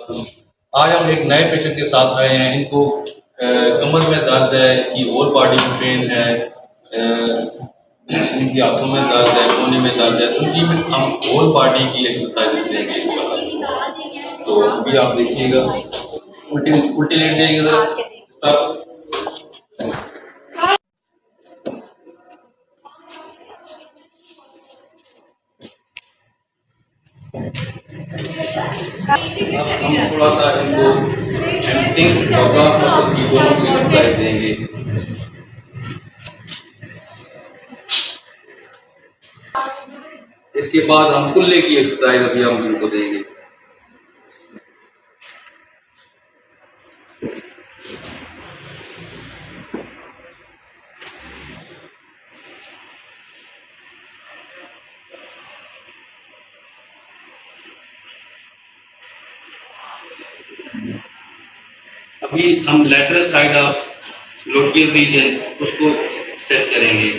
آج ہم ایک نئے پیشنٹ کے ساتھ آئے ہیں. ان کو کمر میں درد ہے، ان کی ہول باڈی میں پین ہے، ان کی ہاتھوں میں درد ہے، کونے میں درد ہے. ان کی ہم ہول باڈی کی ایکسرسائز دیں گے انشاءاللہ. تو ابھی آپ دیکھیے گا، الٹی لیٹ جائیے گا ذرا. اب ہم تھوڑا سا ان کو ہیمسٹرنگ اور کاف مسل کی دونوں کی ایکسرسائز دیں گے. اس کے بعد ہم کلے کی ایکسرسائز ابھی ہم ان کو دیں گے. ابھی ہم لیٹرل سائڈ آف گلوٹیل ریجن اس کو اسٹریچ کریں گے.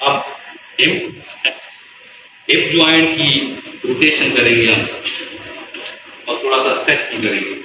اب ہپ جوائنٹ کی روٹیشن کریں گے ہم اور تھوڑا سا اسٹریچ بھی کریں گے.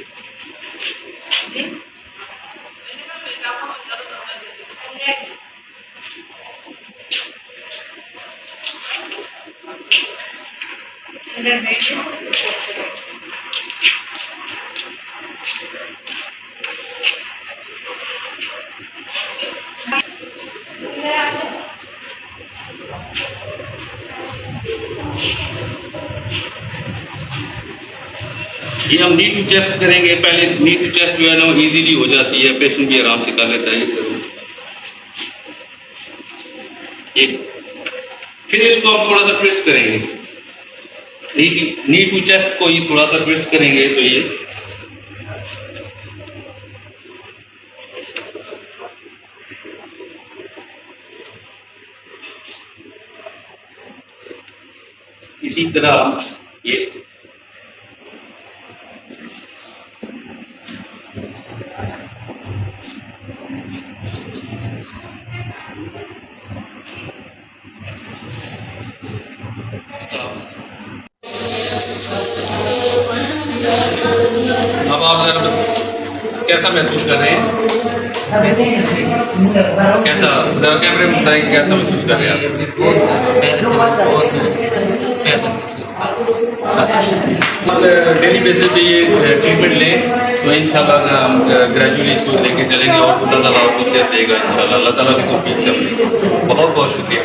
یہ ہم نی ٹو چیسٹ کریں گے. پہلے نی ٹو چیسٹ جو ہے نا وہ ایزیلی ہو جاتی ہے، پیشنٹ بھی آرام سے کر لیتا ہے. پھر اس کو ہم تھوڑا سا ٹویسٹ کریں گے. نی ٹو چیسٹ کو یہ تھوڑا سا ٹویسٹ کریں گے تو یہ اسی طرح یہ اب آپ ذرا کیسا محسوس کر رہے ہیں؟ کیسا ذرا کیمرے میں بتائیں کہ کیسا محسوس کر رہے ہیں آپ؟ ڈیلی بیسس پہ یہ ٹریٹمنٹ لیں تو انشاءاللہ ہم گریجولی اس کو لے کے چلیں گے اور اللہ تعالیٰ آپ کو صحت دے گا انشاءاللہ. اللہ تعالیٰ کو توفیق سے. بہت بہت شکریہ.